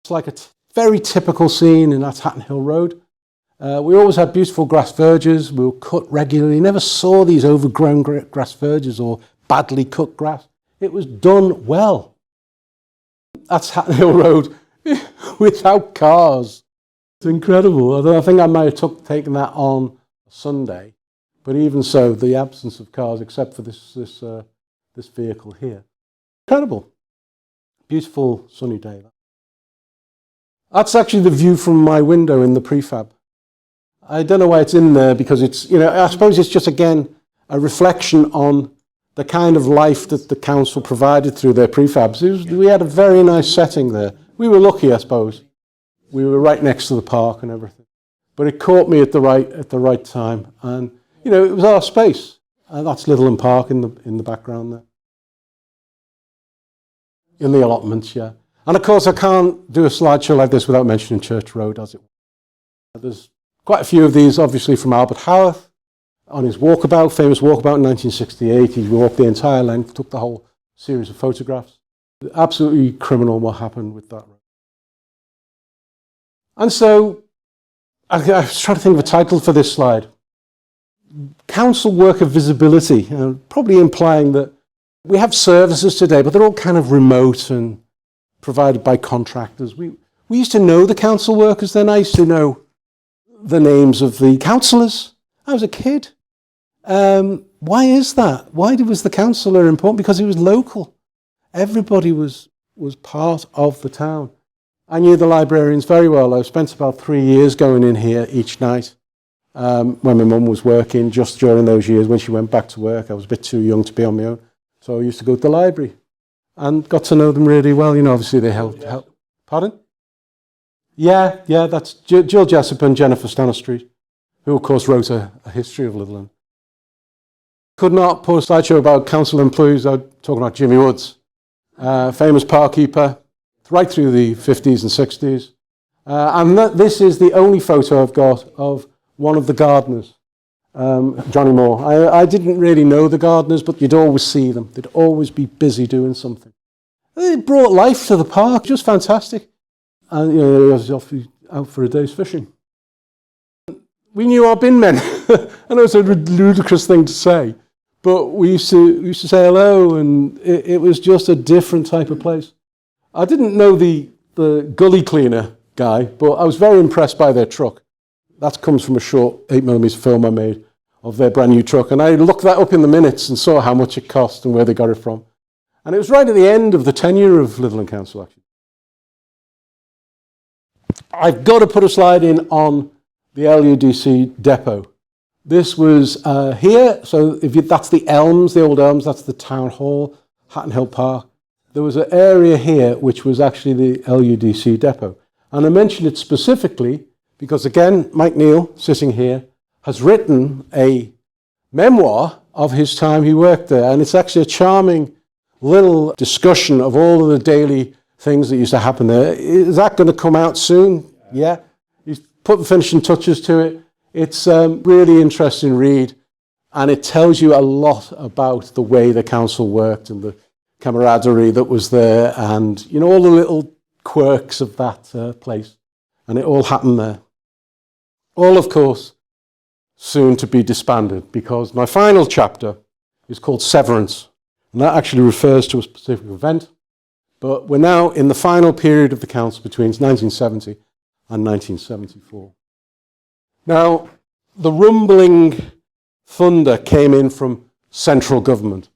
It's like a very typical scene in that Hatton Hill Road. We always had beautiful grass verges. We were cut regularly. You never saw these overgrown grass verges or badly cut grass. It was done well. That's Hatton Hill Road without cars. It's incredible. I think I might have taken that on a Sunday, but even so, the absence of cars, except for this vehicle here. Incredible. Beautiful sunny day. That's actually the view from my window in the prefab. I don't know why it's in there, because it's, you know, I suppose it's just, again, a reflection on the kind of life that the council provided through their prefabs. We had a very nice setting there. We were lucky, I suppose. We were right next to the park and everything. But it caught me at the right time. And, you know, it was our space. That's Litherland Park in the background there. In the allotments, yeah. And of course, I can't do a slideshow like this without mentioning Church Road, as it were. There's quite a few of these, obviously, from Albert Howarth on his walkabout, famous walkabout in 1968. He walked the entire length, took the whole series of photographs. Absolutely criminal what happened with that road. And so, I was trying to think of a title for this slide. Council worker visibility, probably implying that we have services today, but they're all kind of remote and provided by contractors. We used to know the council workers then. I used to know the names of the councillors. I was a kid. Why is that? Why was the councillor important? Because he was local. Everybody was part of the town. I knew the librarians very well. I spent about 3 years going in here each night when my mum was working, just during those years. When she went back to work, I was a bit too young to be on my own. So I used to go to the library and got to know them really well. You know, obviously they helped. Pardon? Yeah, that's Jill Jessup and Jennifer Stanistreet, who of course wrote a history of Litherland. Could not put a slideshow about council employees without talking about Jimmy Woods, famous park keeper, right through the 50s and 60s. And this is the only photo I've got of one of the gardeners, Johnny Moore. I didn't really know the gardeners, but you'd always see them. They'd always be busy doing something. It brought life to the park, just fantastic. And you know, I was off out for a day's fishing. We knew our bin men. I know it's a ludicrous thing to say, but we used to say hello, and it was just a different type of place. I didn't know the gully cleaner guy, but I was very impressed by their truck. That comes from a short 8mm film I made of their brand new truck, and I looked that up in the minutes and saw how much it cost and where they got it from. And it was right at the end of the tenure of Litherland Council, actually. I've got to put a slide in on the LUDC depot. This was here, so that's the Elms, the old Elms, that's the town hall, Hatton Hill Park. There was an area here which was actually the LUDC depot. And I mention it specifically because, again, Mike Neal, sitting here, has written a memoir of his time he worked there. And it's actually a charming little discussion of all of the daily things that used to happen there. Is that going to come out soon? Yeah. He's put the finishing touches to it. It's a really interesting read, and it tells you a lot about the way the council worked and the camaraderie that was there, and you know, all the little quirks of that place. And it all happened there. All, of course, soon to be disbanded, because my final chapter is called Severance, and that actually refers to a specific event. But we're now in the final period of the council between 1970 and 1974. Now, the rumbling thunder came in from central government.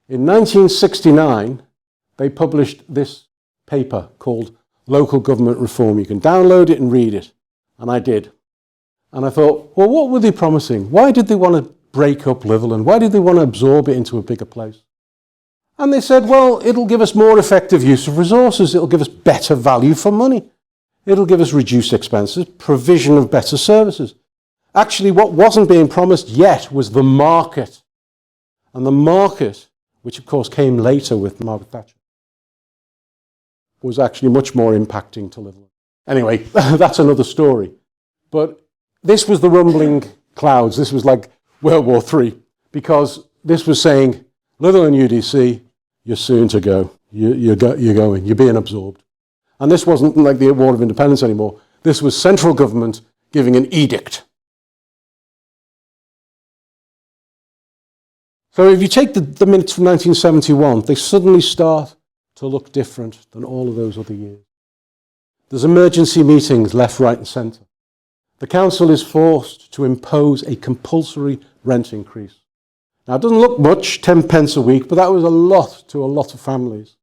In 1969, they published this paper called Local Government Reform. You can download it and read it. And I did. And I thought, well, what were they promising? Why did they want to break up Litherland? Why did they want to absorb it into a bigger place? And they said, well, it'll give us more effective use of resources. It'll give us better value for money. It'll give us reduced expenses, provision of better services. Actually, what wasn't being promised yet was the market. And the market, which of course came later with Margaret Thatcher, was actually much more impacting to Litherland. Anyway, that's another story. But this was the rumbling clouds. This was like World War III, because this was saying, Litherland UDC, you're soon to go. You're going. You're being absorbed. And this wasn't like the War of Independence anymore. This was central government giving an edict. So if you take the minutes from 1971, they suddenly start to look different than all of those other years. There's emergency meetings left, right and centre. The council is forced to impose a compulsory rent increase. Now, it doesn't look much, 10 pence a week, but that was a lot to a lot of families.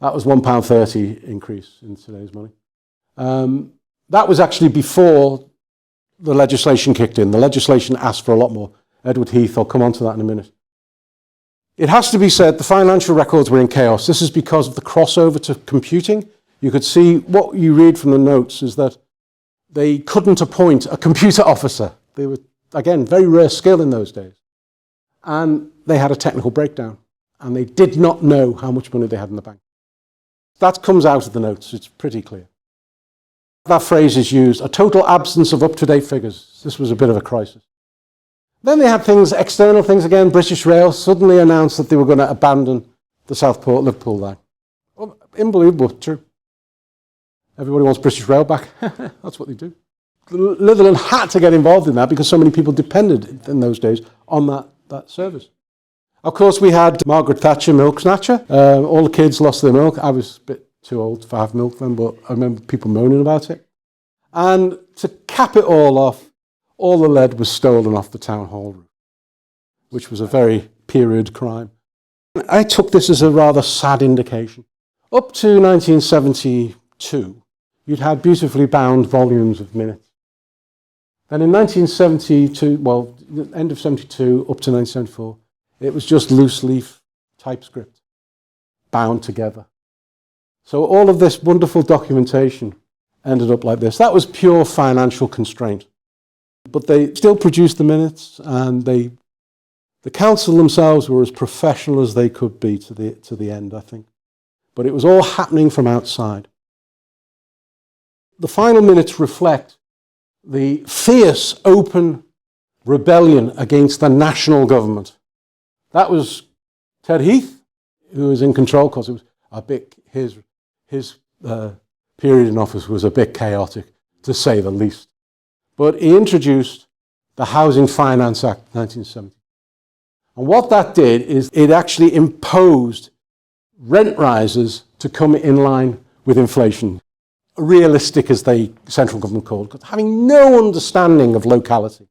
That was £1.30 increase in today's money. That was actually before the legislation kicked in. The legislation asked for a lot more. Edward Heath, I'll come on to that in a minute. It has to be said, the financial records were in chaos. This is because of the crossover to computing. You could see, what you read from the notes is that they couldn't appoint a computer officer. They were, again, very rare skill in those days. And they had a technical breakdown, and they did not know how much money they had in the bank. That comes out of the notes. It's pretty clear. That phrase is used, a total absence of up-to-date figures. This was a bit of a crisis. Then they had things, external things again. British Rail suddenly announced that they were going to abandon the Southport Liverpool line. Well, unbelievable, true. Everybody wants British Rail back. That's what they do. Litherland had to get involved in that because so many people depended in those days on that service. Of course, we had Margaret Thatcher, milk snatcher. All the kids lost their milk. I was a bit too old to have milk then, but I remember people moaning about it. And to cap it all off, all the lead was stolen off the town hall roof, which was a very period crime. I took this as a rather sad indication. Up to 1972, you'd had beautifully bound volumes of minutes. Then in 1972, well, end of 72 up to 1974, it was just loose leaf typescript bound together. So all of this wonderful documentation ended up like this. That was pure financial constraint. But they still produced the minutes, and the council themselves were as professional as they could be to the end, I think. But it was all happening from outside. The final minutes reflect the fierce, open rebellion against the national government. That was Ted Heath, who was in control, because it was a bit, his period in office was a bit chaotic, to say the least. But he introduced the Housing Finance Act 1970. And what that did is it actually imposed rent rises to come in line with inflation. Realistic, as the central government called it, having no understanding of locality.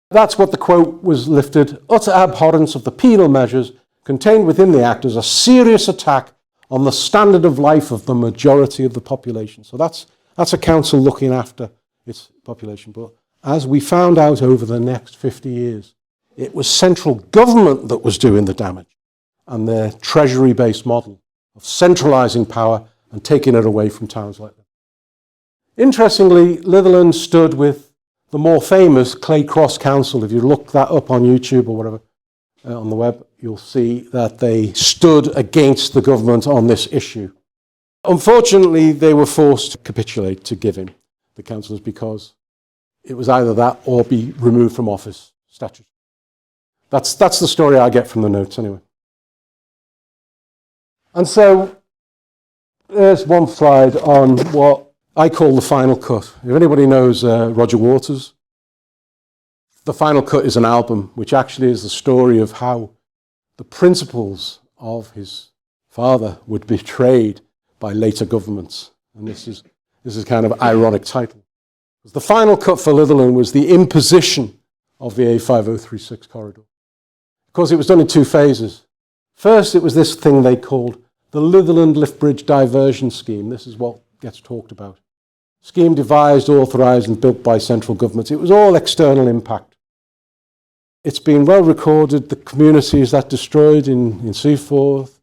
That's what the quote was lifted. Utter abhorrence of the penal measures contained within the Act as a serious attack on the standard of life of the majority of the population. So that's a council looking after its population. But as we found out over the next 50 years, it was central government that was doing the damage, and their treasury-based model of centralising power and taking it away from towns like that. Interestingly, Litherland stood with the more famous Clay Cross Council. If you look that up on YouTube or whatever, on the web, you'll see that they stood against the government on this issue. Unfortunately, they were forced to capitulate, to give in. the councillors because it was either that or be removed from office statutory. That's the story I get from the notes anyway. And so there's one slide on what I call the final cut. If anybody knows Roger Waters, the final cut is an album which actually is the story of how the principles of his father were betrayed by later governments. And this is kind of an ironic title. The final cut for Litherland was the imposition of the A5036 corridor. Of course, it was done in two phases. First, it was this thing they called the Litherland Lift Bridge Diversion Scheme. This is what gets talked about. Scheme devised, authorised and built by central governments. It was all external impact. It's been well recorded, the communities that destroyed in Seaforth,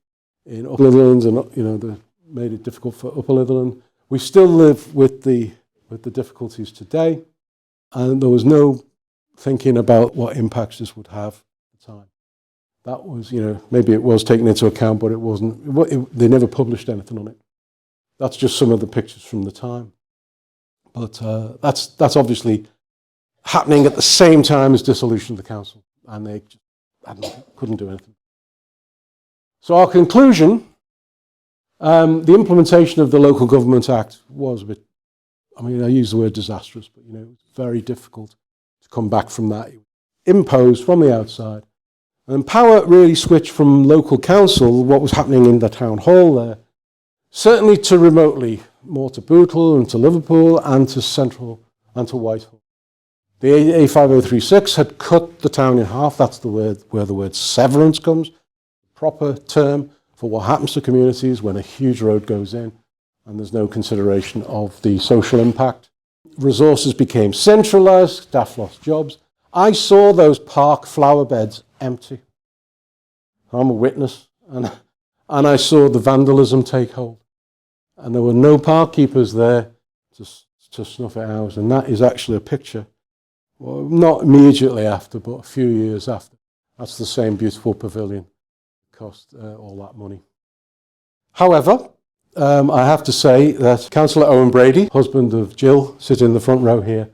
in Upper Litherland, and they made it difficult for Upper Litherland. We still live with the difficulties today, and there was no thinking about what impacts this would have at the time. That was, maybe it was taken into account, but it wasn't. They never published anything on it. That's just some of the pictures from the time. But that's obviously happening at the same time as dissolution of the council, and they just couldn't do anything. So our conclusion, the implementation of the Local Government Act was a bit, I use the word disastrous, but it was very difficult to come back from that. It was imposed from the outside. And power really switched from local council, what was happening in the town hall there, certainly to remotely, more to Bootle and to Liverpool and to Central and to Whitehall. The A5036 had cut the town in half. That's the word where the word severance comes, proper term for what happens to communities when a huge road goes in and there's no consideration of the social impact. Resources became centralised, staff lost jobs. I saw those park flower beds empty. I'm a witness, and I saw the vandalism take hold. And there were no park keepers there to snuff it out. And that is actually a picture, well, not immediately after, but a few years after. That's the same beautiful pavilion. It cost all that money. However, I have to say that Councillor Owen Brady, husband of Jill, sitting in the front row here,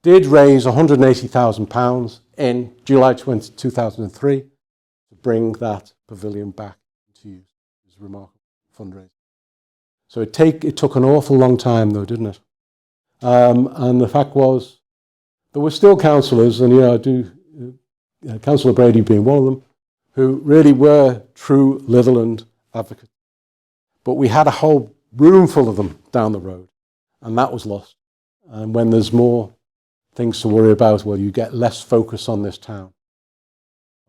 did raise £180,000 in July 2003 to bring that pavilion back into use. It was a remarkable fundraiser. So it took an awful long time though, didn't it? And the fact was, there were still councillors, and Councillor Brady being one of them, who really were true Litherland advocates. But we had a whole room full of them down the road, and that was lost. And when there's more things to worry about, well, you get less focus on this town.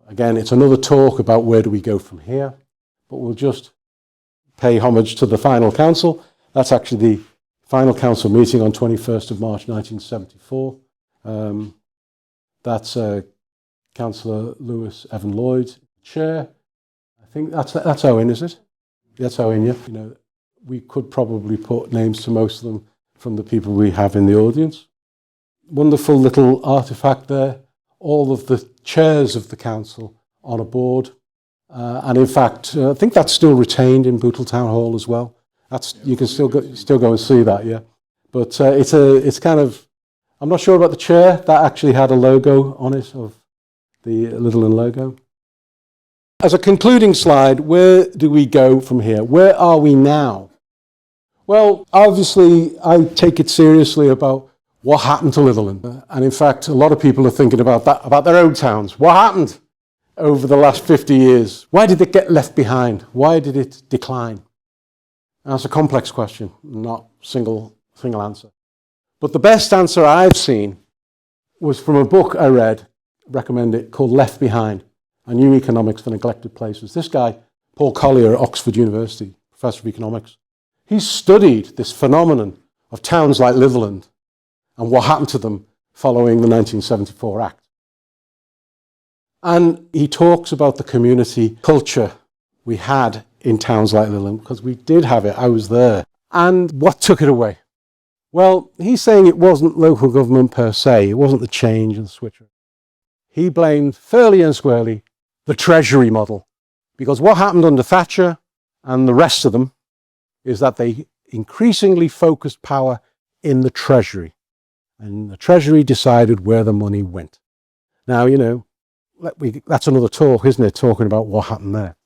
Again, it's another talk about where do we go from here, but we'll just pay homage to the final council. That's actually the final council meeting on 21st of March 1974. That's Councillor Lewis Evan Lloyd, chair. I think that's Owen, is it? That's Owen, yeah. We could probably put names to most of them from the people we have in the audience. Wonderful little artifact there. All of the chairs of the council on a board. And in fact, I think that's still retained in Bootle Town Hall as well. You can still go and see that, yeah. But it's kind of, I'm not sure about the chair. That actually had a logo on it of the Litherland logo. As a concluding slide, where do we go from here? Where are we now? Well, obviously, I take it seriously about what happened to Litherland. And in fact, a lot of people are thinking about that, about their own towns. What happened over the last 50 years? Why did it get left behind? Why did it decline? And that's a complex question, not single answer. But the best answer I've seen was from a book I read, recommend it, called Left Behind, A New Economics for Neglected Places. This guy, Paul Collier at Oxford University, professor of economics, he studied this phenomenon of towns like Litherland and what happened to them following the 1974 Act. And he talks about the community culture we had in towns like Litherland, because we did have it, I was there. And what took it away? Well, he's saying it wasn't local government per se, it wasn't the change and the switcher. He blamed fairly and squarely the Treasury model, because what happened under Thatcher and the rest of them is that they increasingly focused power in the Treasury. And the Treasury decided where the money went. Now, you know, that's another talk, isn't it, talking about what happened there.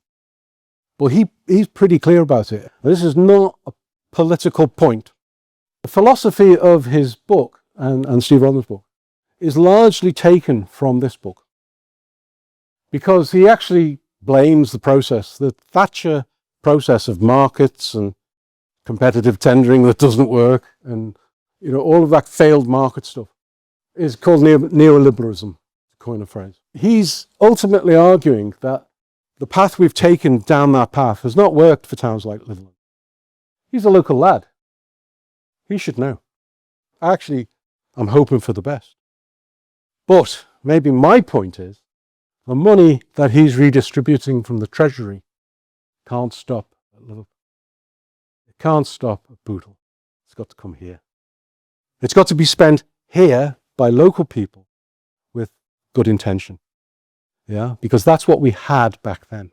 But he's pretty clear about it. This is not a political point. The philosophy of his book, and Steve Rodman's book, is largely taken from this book. Because he actually blames the process, the Thatcher process of markets and competitive tendering that doesn't work, and you know, all of that failed market stuff is called neoliberalism, to coin a phrase. He's ultimately arguing that the path we've taken down that path has not worked for towns like Litherland. He's a local lad. He should know. Actually, I'm hoping for the best. But maybe my point is, the money that he's redistributing from the Treasury can't stop at Liverpool. It can't stop at Bootle. It's got to come here. It's got to be spent here by local people with good intention. Yeah, because that's what we had back then.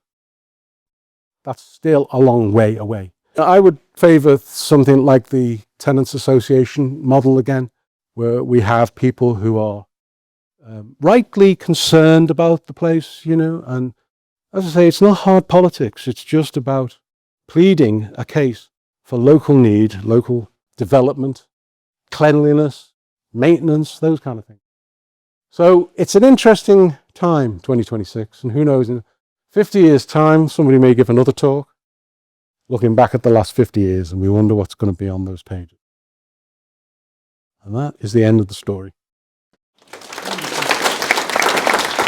That's still a long way away. I would favour something like the Tenants Association model again, where we have people who are rightly concerned about the place, you know, and as I say, it's not hard politics. It's just about pleading a case for local need, local development, cleanliness, maintenance, those kind of things. So it's an interesting time, 2026, and who knows, in 50 years' time, somebody may give another talk, looking back at the last 50 years, and we wonder what's going to be on those pages. And that is the end of the story.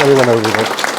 Sorry, went over a bit.